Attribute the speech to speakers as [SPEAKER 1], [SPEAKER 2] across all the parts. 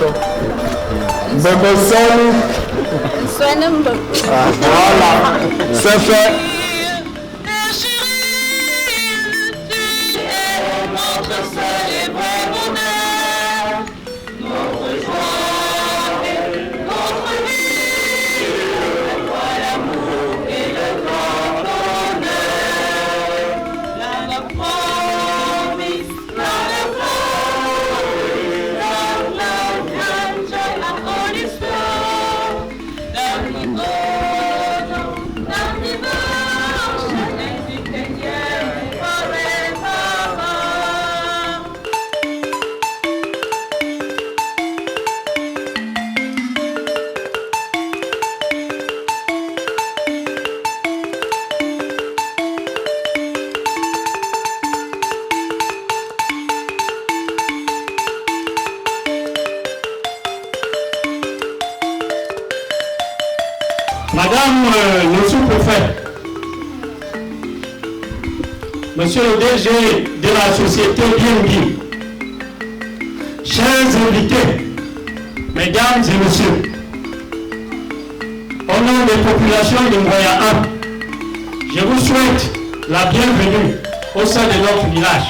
[SPEAKER 1] Bébé Sony. Voilà, c'est fait.
[SPEAKER 2] Madame le sous-préfet, Monsieur le DG de la société BNB, chers invités, Mesdames et Messieurs, au nom des populations de Ngoya 1, je vous souhaite la bienvenue au sein de notre village.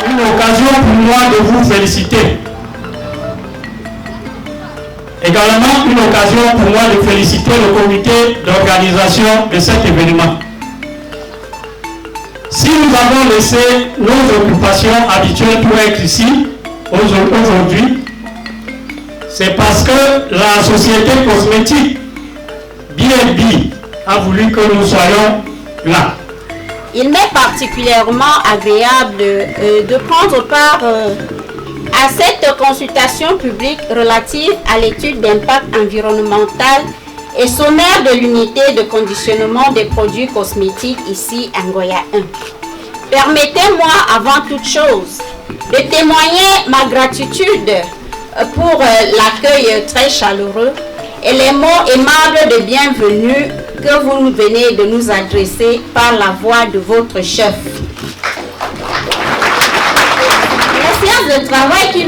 [SPEAKER 2] Une occasion pour moi de vous féliciter. Également une occasion pour moi de féliciter le comité d'organisation de cet événement. Si nous avons laissé nos occupations habituelles pour être ici aujourd'hui, c'est parce que la société cosmétique BNB a voulu que nous soyons là.
[SPEAKER 3] Il m'est particulièrement agréable de prendre part à cette consultation publique relative à l'étude d'impact environnemental et sommaire de l'unité de conditionnement des produits cosmétiques ici à Ngoya 1. Permettez-moi avant toute chose de témoigner ma gratitude pour l'accueil très chaleureux et les mots aimables de bienvenue que vous venez de nous adresser par la voix de votre chef. La séance de travail qui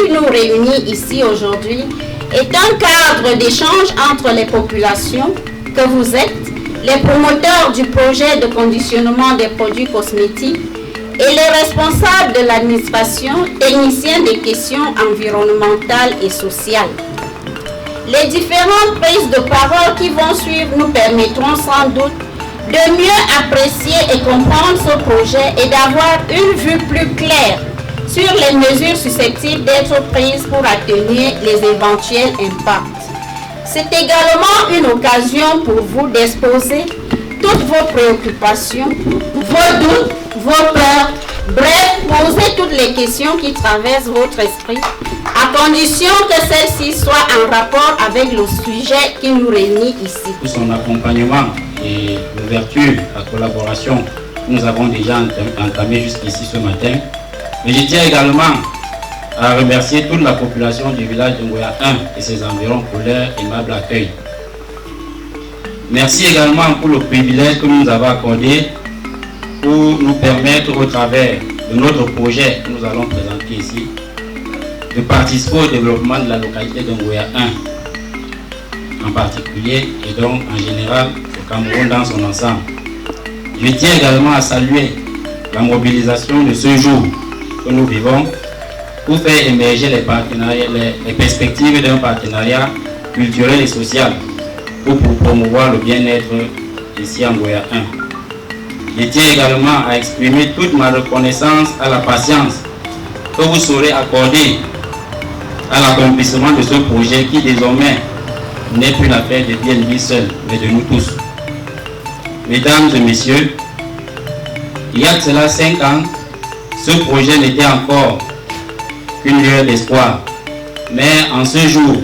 [SPEAKER 3] nous réunit ici aujourd'hui est un cadre d'échange entre les populations que vous êtes, les promoteurs du projet de conditionnement des produits cosmétiques et les responsables de l'administration, techniciens des questions environnementales et sociales. Les différentes prises de parole qui vont suivre nous permettront sans doute de mieux apprécier et comprendre ce projet et d'avoir une vue plus claire sur les mesures susceptibles d'être prises pour atténuer les éventuels impacts. C'est également une occasion pour vous d'exposer toutes vos préoccupations, vos doutes, vos peurs, bref, poser toutes les questions qui traversent votre esprit, à condition que celles-ci soient en rapport avec le sujet qui nous réunit ici.
[SPEAKER 4] Pour son accompagnement et l'ouverture, la collaboration que nous avons déjà entamée jusqu'ici ce matin. Mais je tiens également à remercier toute la population du village de Ngoya 1 et ses environs pour leur aimable accueil. Merci également pour le privilège que nous avons accordé pour nous permettre, au travers de notre projet que nous allons présenter ici, de participer au développement de la localité de Ngoya 1 en particulier et donc en général au Cameroun dans son ensemble. Je tiens également à saluer la mobilisation de ce jour que nous vivons pour faire émerger les partenariats, les perspectives d'un partenariat culturel et social pour promouvoir le bien-être ici en Ngoya 1. Je tiens également à exprimer toute ma reconnaissance à la patience que vous saurez accorder à l'accomplissement de ce projet qui désormais n'est plus l'affaire de BNB seul, mais de nous tous. Mesdames et messieurs, il y a de cela 5 ans, ce projet n'était encore qu'une lueur d'espoir. Mais en ce jour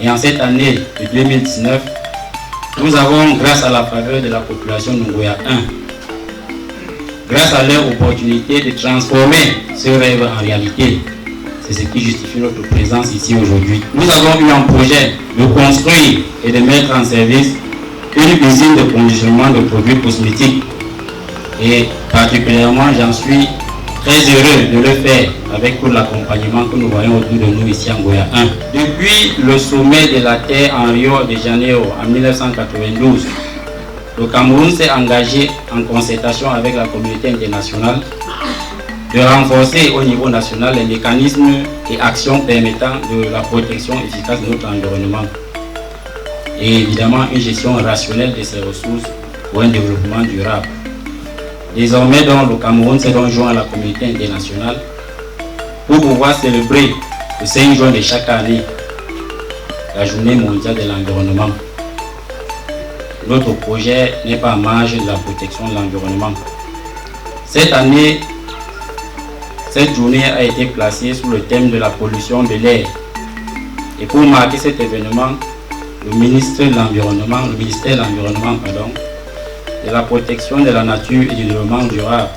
[SPEAKER 4] et en cette année de 2019, nous avons, grâce à la faveur de la population de Ngoya 1, grâce à leur opportunité de transformer ce rêve en réalité, c'est ce qui justifie notre présence ici aujourd'hui. Nous avons eu un projet de construire et de mettre en service une usine de conditionnement de produits cosmétiques. Et particulièrement, j'en suis très heureux de le faire avec tout l'accompagnement que nous voyons autour de nous ici en Ngoya 1. Depuis le sommet de la Terre en Rio de Janeiro en 1992, le Cameroun s'est engagé en concertation avec la communauté internationale de renforcer au niveau national les mécanismes et actions permettant de la protection efficace de notre environnement et évidemment une gestion rationnelle de ses ressources pour un développement durable. Désormais, donc, le Cameroun s'est donc joint à la communauté internationale pour pouvoir célébrer le 5 juin de chaque année la journée mondiale de l'environnement. Notre projet n'est pas en marge de la protection de l'environnement. Cette année, cette journée a été placée sous le thème de la pollution de l'air. Et pour marquer cet événement, le ministère de l'Environnement, de la protection de la nature et du développement durable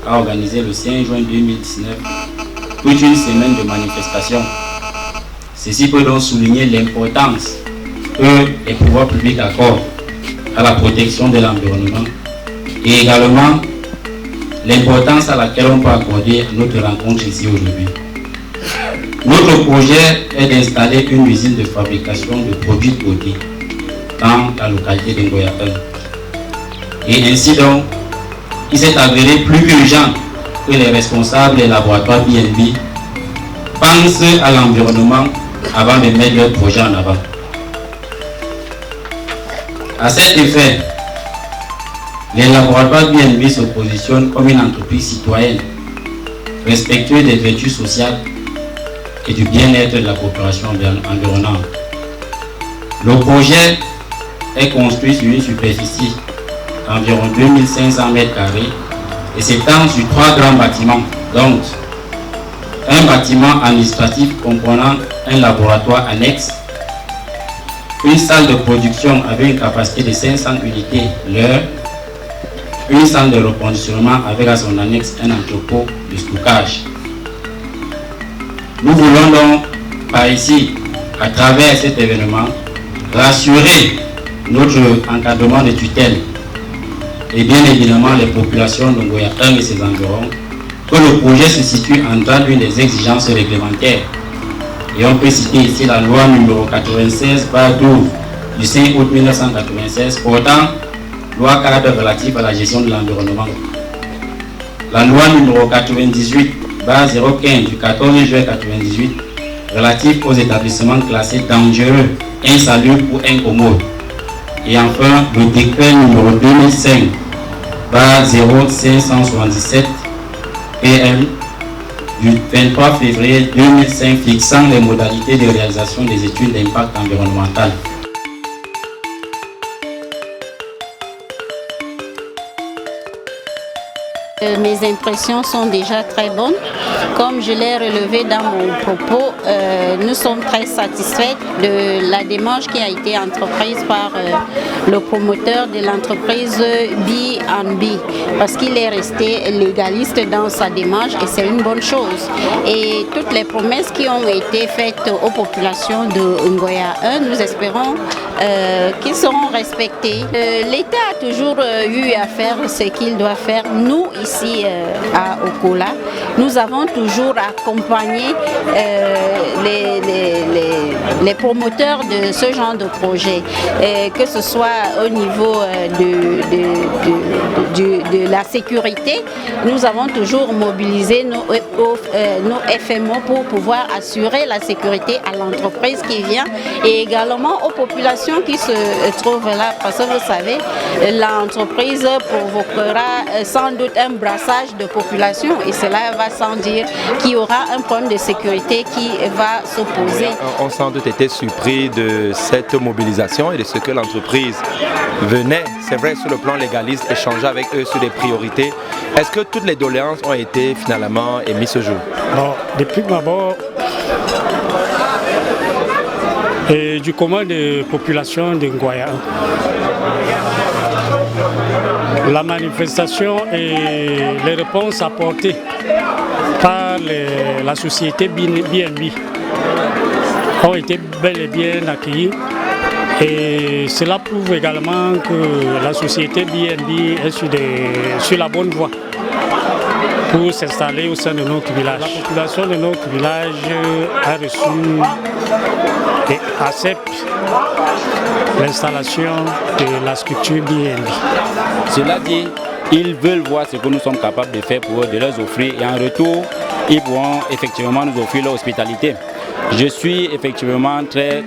[SPEAKER 4] a organisé le 5 juin 2019 toute une semaine de manifestations. Ceci peut donc souligner l'importance que les pouvoirs publics accordent à la protection de l'environnement et également l'importance à laquelle on peut accorder à notre rencontre ici aujourd'hui. Notre projet est d'installer une usine de fabrication de produits de beauté dans la localité de Ngoya 1. Et ainsi donc, il s'est avéré plus urgent que les responsables des laboratoires BNB pensent à l'environnement avant de mettre leur projet en avant. À cet effet, les laboratoires BNB se positionnent comme une entreprise citoyenne, respectueuse des vertus sociales et du bien-être de la population environnante. Le projet est construit sur une superficie d'environ 2500 m² et s'étend sur 3 grands bâtiments, donc un bâtiment administratif comprenant un laboratoire annexe, une salle de production avec une capacité de 500 unités l'heure, une salle de reconditionnement avec à son annexe un entrepôt de stockage. Nous voulons donc par ici, à travers cet événement, rassurer notre encadrement de tutelle et bien évidemment les populations de Ngoya 1 et ses environs que le projet se situe en droit d'une des exigences réglementaires. Et on peut citer ici la loi numéro 96/12 du 5 août 1996 portant loi cadre relative à la gestion de l'environnement. La loi numéro 98/015 du 14 juin 1998 relative aux établissements classés dangereux, insalubres ou incommodes. Et enfin, le décret numéro 2005/0577 PM du 23 février 2005 fixant les modalités de réalisation des études d'impact environnemental.
[SPEAKER 3] Mes impressions sont déjà très bonnes. Comme je l'ai relevé dans mon propos, nous sommes très satisfaits de la démarche qui a été entreprise par le promoteur de l'entreprise B&B parce qu'il est resté légaliste dans sa démarche et c'est une bonne chose. Et toutes les promesses qui ont été faites aux populations de Ngoya 1, nous espérons qu'ils seront respectées. L'État a toujours eu à faire ce qu'il doit faire. Nous, ici à Okola, nous avons toujours accompagné les promoteurs de ce genre de projet, que ce soit au niveau de la sécurité. Nous avons toujours mobilisé nos FMO pour pouvoir assurer la sécurité à l'entreprise qui vient et également aux populations qui se trouvent là, parce que vous savez, l'entreprise provoquera sans doute un brassage de population et cela va sans dire qu'il y aura un problème de sécurité qui va s'opposer.
[SPEAKER 5] On sans doute été surpris de cette mobilisation et de ce que l'entreprise venait, c'est vrai, sur le plan légaliste, échanger avec eux sur des priorités. Est-ce que toutes les doléances ont été finalement émises ce jour?
[SPEAKER 6] Bon, depuis d'abord, du commun de population de Ngoya, la manifestation et les réponses apportées par la société BNB ont été bel et bien accueillies Et cela prouve également que la société BNB est sur la bonne voie pour s'installer au sein de notre village. La population de notre village a reçu et accepte l'installation de la structure BNB.
[SPEAKER 7] Cela dit, ils veulent voir ce que nous sommes capables de faire pour eux, de leur offrir, et en retour, ils pourront effectivement nous offrir leur hospitalité. Je suis effectivement très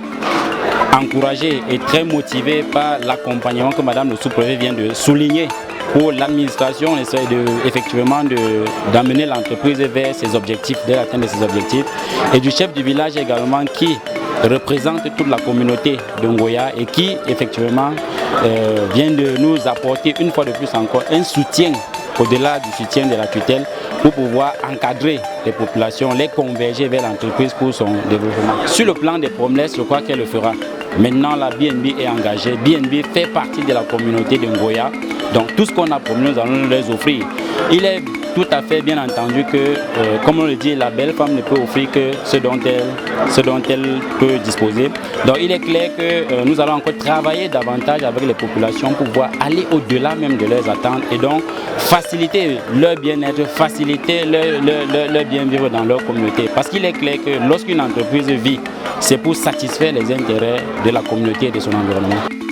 [SPEAKER 7] encouragé et très motivé par l'accompagnement que Madame le sous-préfet vient de souligner pour l'administration, essaie effectivement d'amener l'entreprise vers ses objectifs, de l'atteinte de ses objectifs, et du chef du village également qui représente toute la communauté de Ngoya et qui effectivement vient de nous apporter une fois de plus encore un soutien au-delà du soutien de la tutelle pour pouvoir encadrer les populations, les converger vers l'entreprise pour son développement. Sur le plan des promesses, je crois qu'elle le fera. Maintenant, la BNB est engagée. BNB fait partie de la communauté de Ngoya. Donc tout ce qu'on a promis, nous allons les offrir. Il est tout à fait bien entendu que, comme on le dit, la belle femme ne peut offrir que ce dont elle peut disposer. Donc il est clair que nous allons encore travailler davantage avec les populations pour pouvoir aller au-delà même de leurs attentes et donc faciliter leur bien-être, faciliter leur bien-vivre dans leur communauté. Parce qu'il est clair que lorsqu'une entreprise vit, c'est pour satisfaire les intérêts de la communauté et de son environnement.